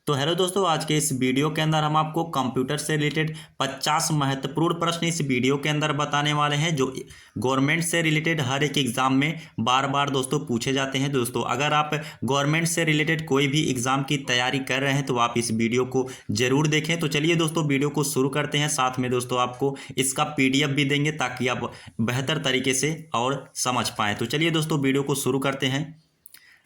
तो हेलो दोस्तों, आज के इस वीडियो के अंदर हम आपको कंप्यूटर से रिलेटेड 50 महत्वपूर्ण प्रश्न इस वीडियो के अंदर बताने वाले हैं जो गवर्नमेंट से रिलेटेड हर एक एग्जाम में बार बार दोस्तों पूछे जाते हैं। दोस्तों अगर आप गवर्नमेंट से रिलेटेड कोई भी एग्जाम की तैयारी कर रहे हैं तो आप इस वीडियो को जरूर देखें। तो चलिए दोस्तों वीडियो को शुरू करते हैं। साथ में दोस्तों आपको इसका PDF भी देंगे ताकि आप बेहतर तरीके से और समझ पाएँ। तो चलिए दोस्तों वीडियो को शुरू करते हैं।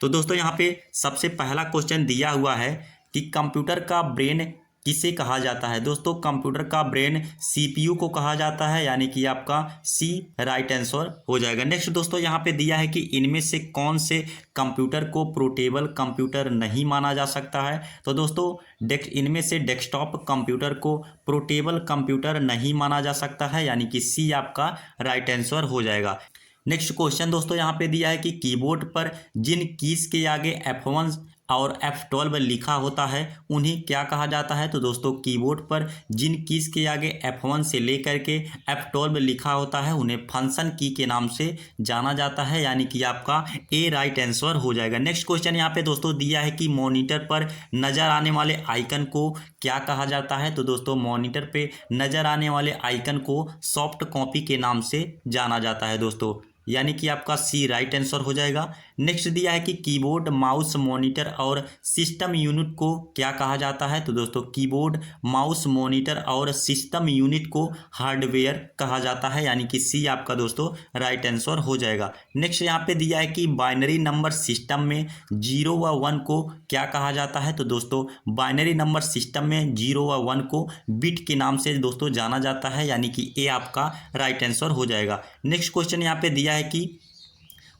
तो दोस्तों यहाँ पे सबसे पहला क्वेश्चन दिया हुआ है कि कंप्यूटर का ब्रेन किसे कहा जाता है। दोस्तों कंप्यूटर का ब्रेन CPU को कहा जाता है, यानी कि आपका C राइट आंसर हो जाएगा। नेक्स्ट दोस्तों यहाँ पे दिया है कि इनमें से कौन से कंप्यूटर को पोर्टेबल कंप्यूटर नहीं माना जा सकता है। तो दोस्तों इनमें से डेस्कटॉप कंप्यूटर को पोर्टेबल कंप्यूटर नहीं माना जा सकता है, यानी कि C आपका राइट आंसर हो जाएगा। नेक्स्ट क्वेश्चन दोस्तों यहाँ पे दिया है कि कीबोर्ड पर जिन कीज के आगे F1 और F12 लिखा होता है उन्हें क्या कहा जाता है। तो दोस्तों कीबोर्ड पर जिन कीज के आगे F1 से लेकर के F12 लिखा होता है उन्हें फंक्शन की के नाम से जाना जाता है, यानी कि आपका A राइट आंसर हो जाएगा। नेक्स्ट क्वेश्चन यहाँ पे दोस्तों दिया है कि मॉनिटर पर नजर आने वाले आइकन को क्या कहा जाता है। तो दोस्तों मॉनिटर पे नजर आने वाले आइकन को सॉफ्ट कॉपी के नाम से जाना जाता है दोस्तों, यानी कि आपका C राइट आंसर हो जाएगा। नेक्स्ट दिया है कि कीबोर्ड, माउस, मॉनिटर और सिस्टम यूनिट को क्या कहा जाता है। तो दोस्तों कीबोर्ड, माउस, मॉनिटर और सिस्टम यूनिट को हार्डवेयर कहा जाता है, यानी कि C आपका दोस्तों राइट आंसर हो जाएगा। नेक्स्ट यहाँ पे दिया है कि बाइनरी नंबर सिस्टम में 0 व 1 को क्या कहा जाता है। तो दोस्तों बाइनरी नंबर सिस्टम में 0 व 1 को बिट के नाम से दोस्तों जाना जाता है, यानी कि A आपका राइट आंसर हो जाएगा। नेक्स्ट क्वेश्चन यहाँ पे दिया है कि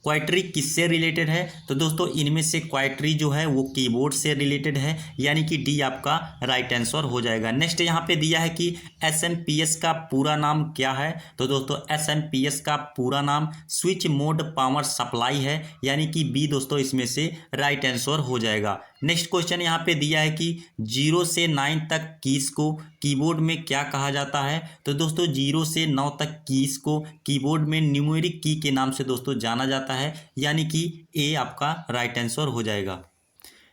क्वाइट्री किससे रिलेटेड है। तो दोस्तों इनमें से क्वाइट्री जो है वो कीबोर्ड से रिलेटेड है, यानी कि D आपका राइट आंसर हो जाएगा। नेक्स्ट यहाँ पे दिया है कि SMPS का पूरा नाम क्या है। तो दोस्तों SMPS का पूरा नाम स्विच मोड पावर सप्लाई है, यानी कि B दोस्तों इसमें से राइट आंसर हो जाएगा। नेक्स्ट क्वेश्चन यहाँ पे दिया है कि 0 से 9 तक कीज को कीबोर्ड में क्या कहा जाता है। तो दोस्तों 0 से 9 तक कीज को कीबोर्ड में न्यूमेरिक की के नाम से दोस्तों जाना जाता है, यानी कि A आपका राइट आंसर हो जाएगा।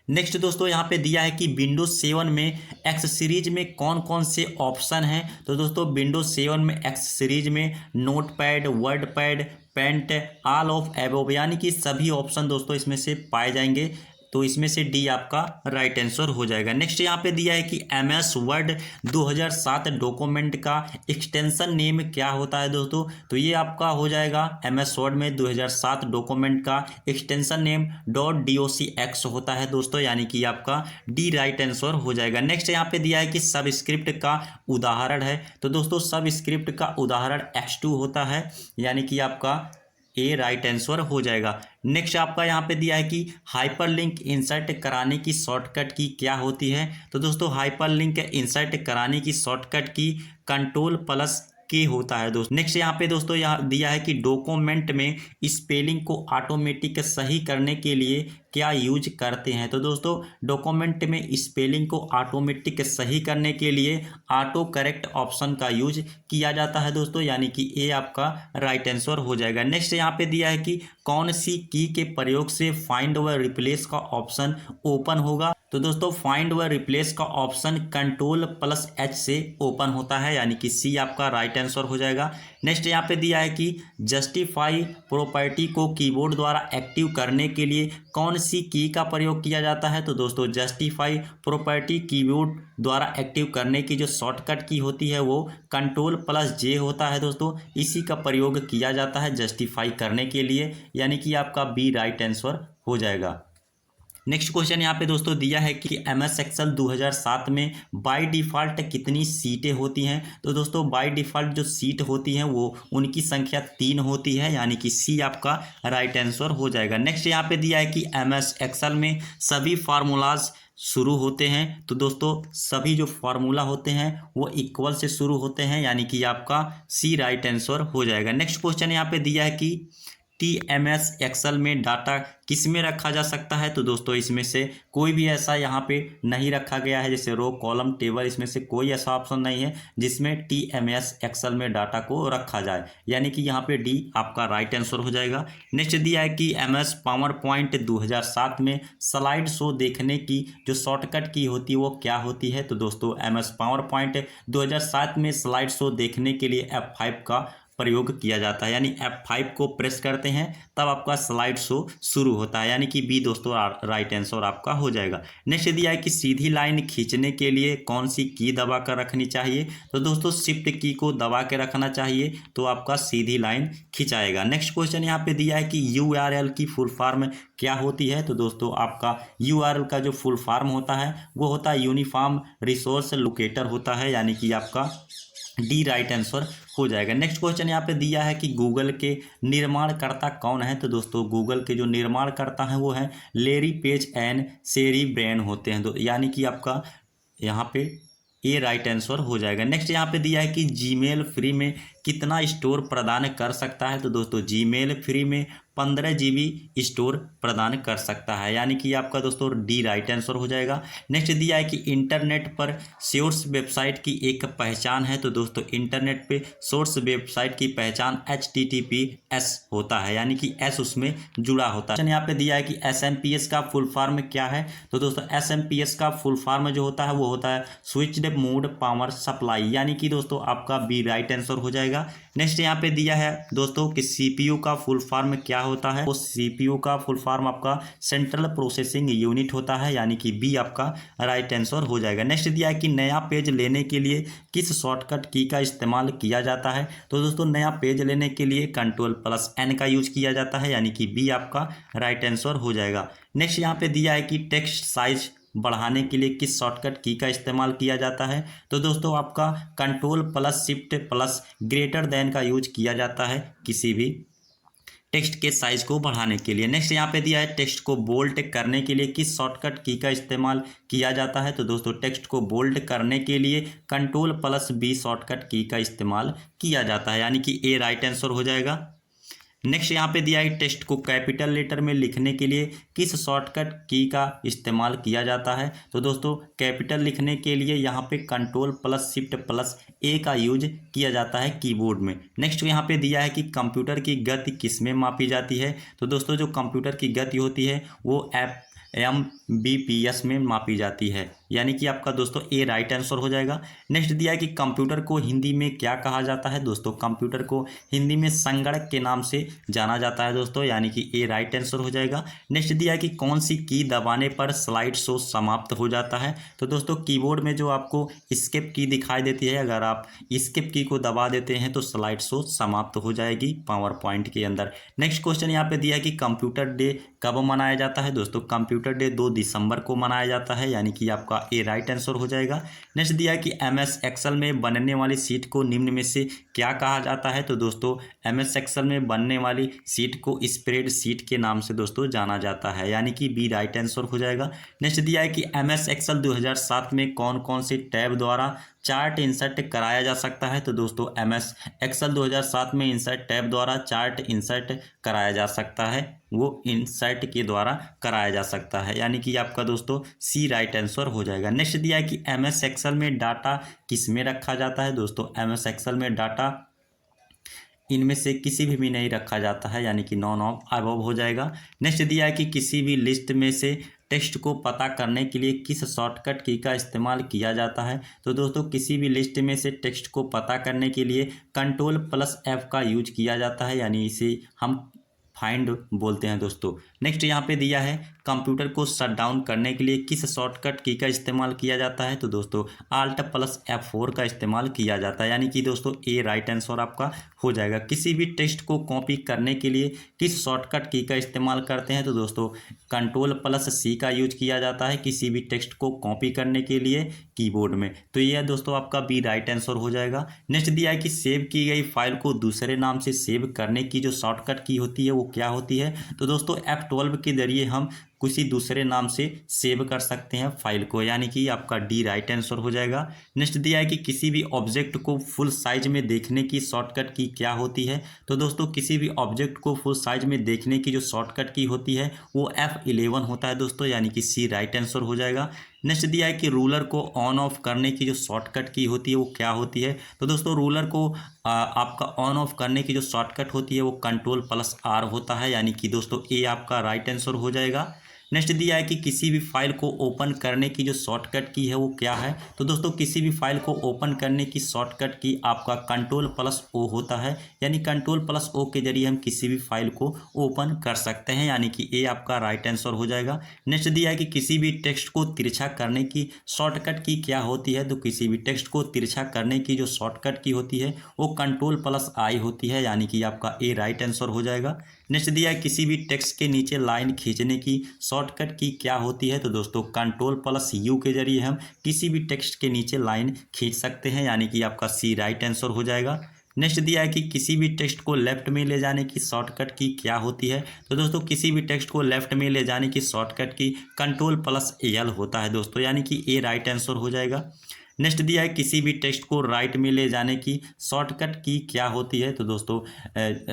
नेक्स्ट दोस्तों यहाँ पे दिया है कि विंडोज 7 में X सीरीज में कौन कौन से ऑप्शन हैं। तो दोस्तों विंडोज 7 में X सीरीज में Notepad, WordPad, Paint, all of above, यानी कि सभी ऑप्शन दोस्तों इसमें से पाए जाएंगे, तो इसमें से D आपका राइट आंसर हो जाएगा। नेक्स्ट यहाँ पे दिया है कि MS वर्ड 2007 डॉक्यूमेंट का एक्सटेंशन नेम क्या होता है दोस्तों। तो ये आपका हो जाएगा MS वर्ड में 2007 डॉक्यूमेंट का एक्सटेंशन नेम .docx होता है दोस्तों, यानी कि आपका D राइट आंसर हो जाएगा। नेक्स्ट यहाँ पे दिया है कि सबस्क्रिप्ट का उदाहरण है। तो दोस्तों सबस्क्रिप्ट का उदाहरण H2 होता है, यानी कि आपका A राइट आंसर हो जाएगा। नेक्स्ट आपका यहाँ पे दिया है कि हाइपरलिंक इंसर्ट कराने की शॉर्टकट की क्या होती है। तो दोस्तों हाइपरलिंक इंसर्ट कराने की शॉर्टकट की Ctrl+K होता है दोस्तों। नेक्स्ट यहाँ पे दोस्तों यहाँ दिया है कि डॉक्यूमेंट में स्पेलिंग को ऑटोमेटिक सही करने के लिए क्या यूज करते हैं। तो दोस्तों डॉक्यूमेंट में स्पेलिंग को ऑटोमेटिक सही करने के लिए ऑटो करेक्ट ऑप्शन का यूज किया जाता है दोस्तों, यानी कि A आपका राइट आंसर हो जाएगा। नेक्स्ट यहाँ पे दिया है कि कौन सी की के प्रयोग से फाइंड व रिप्लेस का ऑप्शन ओपन होगा। तो दोस्तों फाइंड व रिप्लेस का ऑप्शन Ctrl+H से ओपन होता है, यानी कि C आपका राइट आंसर हो जाएगा। नेक्स्ट यहाँ पे दिया है कि जस्टिफाई प्रॉपर्टी को कीबोर्ड द्वारा एक्टिव करने के लिए कौन सी की का प्रयोग किया जाता है। तो दोस्तों जस्टिफाई प्रॉपर्टी कीबोर्ड द्वारा एक्टिव करने की जो शॉर्टकट की होती है वो Ctrl+J होता है दोस्तों, इसी का प्रयोग किया जाता है जस्टिफाई करने के लिए, यानी कि आपका B राइट आंसर हो जाएगा। नेक्स्ट क्वेश्चन यहाँ पे दोस्तों दिया है कि MS एक्सेल 2007 में बाय डिफ़ॉल्ट कितनी सीटें होती हैं। तो दोस्तों बाय डिफ़ॉल्ट जो सीट होती हैं वो उनकी संख्या 3 होती है, यानी कि C आपका राइट आंसर हो जाएगा। नेक्स्ट यहाँ पे दिया है कि MS एक्सेल में सभी फार्मूलाज शुरू होते हैं। तो दोस्तों सभी जो फार्मूला होते हैं वो इक्वल से शुरू होते हैं, यानी कि आपका C राइट आंसर हो जाएगा। नेक्स्ट क्वेश्चन यहाँ पे दिया है कि TMS एक्सेल में डाटा किस में रखा जा सकता है? तो दोस्तों इसमें से कोई भी ऐसा यहाँ पे नहीं रखा गया है, जैसे रो कॉलम टेबल, इसमें से कोई ऐसा ऑप्शन नहीं है जिसमें TMS एक्सेल में डाटा को रखा जाए, यानी कि यहाँ पे डी आपका राइट आंसर हो जाएगा। नेक्स्ट दिया है कि MS पावर पॉइंट 2007 में स्लाइड शो देखने की जो शॉर्टकट की होती है वो क्या होती है? तो दोस्तों MS पावर पॉइंट 2007 में स्लाइड शो देखने के लिए F5 का प्रयोग किया जाता है, यानी F5 को प्रेस करते हैं तब आपका स्लाइड शो शुरू होता है, यानी कि बी दोस्तों राइट आंसर आपका हो जाएगा। नेक्स्ट दिया है कि सीधी लाइन खींचने के लिए कौन सी की दबा कर रखनी चाहिए? तो दोस्तों शिफ्ट की को दबा के रखना चाहिए तो आपका सीधी लाइन खिंचाएगा। नेक्स्ट क्वेश्चन यहाँ पे दिया है कि URL की फुल फॉर्म क्या होती है? तो दोस्तों आपका URL का जो फुल फॉर्म होता है वो होता है यूनिफॉर्म रिसोर्स लोकेटर होता है, यानी कि आपका डी राइट आंसर हो जाएगा। नेक्स्ट क्वेश्चन यहाँ पे दिया है कि गूगल के निर्माणकर्ता कौन है? तो दोस्तों गूगल के जो निर्माणकर्ता हैं वो हैं Larry Page and Sergey Brin होते हैं, यानी कि आपका यहाँ पे ए राइट आंसर हो जाएगा। नेक्स्ट यहाँ पे दिया है कि जीमेल फ्री में कितना स्टोर प्रदान कर सकता है? तो दोस्तों जीमेल फ्री में 15 GB स्टोर प्रदान कर सकता है, यानी कि आपका दोस्तों डी राइट आंसर हो जाएगा। नेक्स्ट दिया है कि इंटरनेट पर सोर्स वेबसाइट की एक पहचान है? तो दोस्तों इंटरनेट पे सोर्स वेबसाइट की पहचान HTTPS होता है, यानी कि एस उसमें जुड़ा होता है। यहाँ पे दिया है कि SMPS का फुल फॉर्म क्या है? तो दोस्तों SMPS का फुल फॉर्म जो होता है वो होता है स्विच्ड मोड पावर सप्लाई, यानी कि दोस्तों आपका बी राइट आंसर हो जाएगा। नेक्स्ट यहाँ पे दिया है दोस्तों कि CPU का फुल फॉर्म क्या होता है? वो CPU का फुल फॉर्म आपका सेंट्रल प्रोसेसिंग यूनिट होता है, यानी कि बी आपका राइट आंसर हो जाएगा। नेक्स्ट दिया है कि नया पेज लेने के लिए किस शॉर्टकट की का इस्तेमाल किया जाता है? तो दोस्तों नया पेज लेने के लिए Ctrl+N का यूज किया जाता है, यानी कि बी आपका राइट आंसर हो जाएगा। नेक्स्ट यहाँ पे दिया है कि टेक्स्ट साइज बढ़ाने के लिए किस शॉर्टकट की का इस्तेमाल किया जाता है? तो दोस्तों आपका Ctrl+Shift+Greater Than का यूज किया जाता है किसी भी टेक्स्ट के साइज को बढ़ाने के लिए। नेक्स्ट यहाँ पे दिया है टेक्स्ट को बोल्ड करने के लिए किस शॉर्टकट की का इस्तेमाल किया जाता है? तो दोस्तों टेक्स्ट को बोल्ड करने के लिए Ctrl+B शॉर्टकट की का इस्तेमाल किया जाता है, यानी कि ए राइट आंसर हो जाएगा। नेक्स्ट यहाँ पे दिया है टेक्स्ट को कैपिटल लेटर में लिखने के लिए किस शॉर्टकट की का इस्तेमाल किया जाता है? तो दोस्तों कैपिटल लिखने के लिए यहाँ पे Ctrl+Shift+A का यूज किया जाता है कीबोर्ड में। नेक्स्ट यहाँ पे दिया है कि कंप्यूटर की गति किस में मापी जाती है? तो दोस्तों जो कंप्यूटर की गति होती है वो MBPS में मापी जाती है, यानी कि आपका दोस्तों ए राइट आंसर हो जाएगा। नेक्स्ट दिया है कि कंप्यूटर को हिंदी में क्या कहा जाता है? दोस्तों कंप्यूटर को हिंदी में संगणक के नाम से जाना जाता है दोस्तों, यानी कि ए राइट आंसर हो जाएगा। नेक्स्ट दिया है कि कौन सी की दबाने पर स्लाइड शो समाप्त हो जाता है? तो दोस्तों कीबोर्ड में जो आपको स्केप की दिखाई देती है, अगर आप स्केप की को दबा देते हैं तो स्लाइड शो समाप्त हो जाएगी पावर पॉइंट के अंदर। नेक्स्ट क्वेश्चन यहाँ पे दिया है कि कंप्यूटर डे कब मनाया जाता है? दोस्तों कंप्यूटर डे 2 दिसंबर को मनाया जाता है, यानी कि आपका ए राइट आंसर हो जाएगा। नेक्स्ट दिया है कि MS एक्सेल में बनने वाली सीट को निम्न में से क्या कहा जाता है? तो दोस्तों MS एक्सेल में बनने वाली सीट को स्प्रेड सीट के नाम से दोस्तों जाना जाता है, यानी कि बी राइट आंसर हो जाएगा। नेक्स्ट दिया है कि MS एक्सेल 2007 में कौन कौन से टैब द्वारा चार्ट इंसर्ट कराया जा सकता है? तो दोस्तों MS एक्सेल 2007 में इंसर्ट टैब द्वारा चार्ट इंसर्ट कराया जा सकता है, वो इंसर्ट के द्वारा कराया जा सकता है, यानी कि आपका दोस्तों सी राइट आंसर हो जाएगा। नेक्स्ट दिया है कि MS एक्सेल में डाटा किस में रखा जाता है? दोस्तों MS एक्सेल में डाटा इनमें से किसी भी नहीं रखा जाता है, यानी कि नॉन ऑफ अबव हो जाएगा। नेक्स्ट दिया है कि किसी भी लिस्ट में से टेक्स्ट को पता करने के लिए किस शॉर्टकट की का इस्तेमाल किया जाता है? तो दोस्तों किसी भी लिस्ट में से टेक्स्ट को पता करने के लिए Ctrl+F का यूज किया जाता है, यानी इसे हम फाइंड बोलते हैं दोस्तों। नेक्स्ट यहाँ पे दिया है कंप्यूटर को शट डाउन करने के लिए किस शॉर्टकट की का इस्तेमाल किया जाता है? तो दोस्तों Alt+F4 का इस्तेमाल किया जाता है, यानी कि दोस्तों ए राइट आंसर आपका हो जाएगा। किसी भी टेक्स्ट को कॉपी करने के लिए किस शॉर्टकट की का इस्तेमाल करते हैं? तो दोस्तों Ctrl+C का यूज किया जाता है किसी भी टेक्स्ट को कॉपी करने के लिए कीबोर्ड में। तो यह दोस्तों आपका बी राइट आंसर हो जाएगा। नेक्स्ट दिया है कि सेव की गई फाइल को दूसरे नाम से सेव करने की जो शॉर्टकट की होती है वो क्या होती है? तो दोस्तों F12 के जरिए हम किसी दूसरे नाम से सेव कर सकते हैं फाइल को, यानी कि आपका डी राइट आंसर हो जाएगा। नेक्स्ट दिया है कि किसी भी ऑब्जेक्ट को फुल साइज में देखने की शॉर्टकट की क्या होती है। तो दोस्तों किसी भी ऑब्जेक्ट को फुल साइज में देखने की जो शॉर्टकट की होती है वो F11 होता है दोस्तों, यानी कि सी राइट आंसर हो जाएगा। नेक्स्ट दिया है कि रूलर को ऑन ऑफ करने की जो शॉर्टकट की होती है वो क्या होती है। तो दोस्तों रूलर को आपका ऑन ऑफ करने की जो शॉर्टकट होती है वो Ctrl+R होता है, यानी कि दोस्तों ए आपका राइट आंसर हो जाएगा। नेक्स्ट दिया है कि किसी भी फाइल को ओपन करने की जो शॉर्टकट की है वो क्या है। तो दोस्तों किसी भी फाइल को ओपन करने की शॉर्टकट की आपका Ctrl+O होता है, यानी Ctrl+O के जरिए हम किसी भी फाइल को ओपन कर सकते हैं, यानी कि ए आपका राइट आंसर हो जाएगा। नेक्स्ट दिया है कि किसी भी टेक्स्ट को तिरछा करने की शॉर्टकट की क्या होती है। तो किसी भी टेक्स्ट को तिरछा करने की जो शॉर्टकट की होती है वो Ctrl+I होती है, यानी कि आपका ए राइट आंसर हो जाएगा। नेक्स्ट दिया है किसी भी टेक्स्ट के नीचे लाइन खींचने की शॉर्टकट की क्या होती है। तो दोस्तों Ctrl+U के जरिए हम किसी भी टेक्स्ट के नीचे लाइन खींच सकते हैं, यानी कि आपका सी राइट आंसर हो जाएगा। नेक्स्ट दिया है कि किसी भी टेक्स्ट को लेफ्ट में ले जाने की शॉर्टकट की क्या होती है। तो दोस्तों किसी भी टेक्स्ट को लेफ्ट में ले जाने की शॉर्टकट की Ctrl+L होता है दोस्तों, यानी कि ए राइट आंसर हो जाएगा। नेक्स्ट दिया है किसी भी टेक्स्ट को राइट में ले जाने की शॉर्टकट की क्या होती है। तो दोस्तों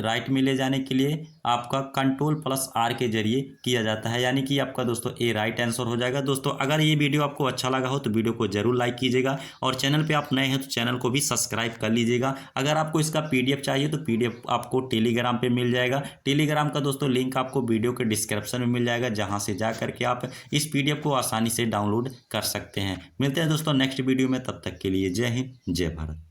राइट में ले जाने के लिए आपका Ctrl+R के जरिए किया जाता है, यानी कि आपका दोस्तों ए राइट आंसर हो जाएगा। दोस्तों अगर ये वीडियो आपको अच्छा लगा हो तो वीडियो को जरूर लाइक कीजिएगा, और चैनल पे आप नए हैं तो चैनल को भी सब्सक्राइब कर लीजिएगा। अगर आपको इसका PDF चाहिए तो PDF आपको टेलीग्राम पे मिल जाएगा। टेलीग्राम का दोस्तों लिंक आपको वीडियो के डिस्क्रिप्शन में मिल जाएगा, जहाँ से जा करके आप इस PDF को आसानी से डाउनलोड कर सकते हैं। मिलते हैं दोस्तों नेक्स्ट वीडियो में, तब तक के लिए जय हिंद जय भारत।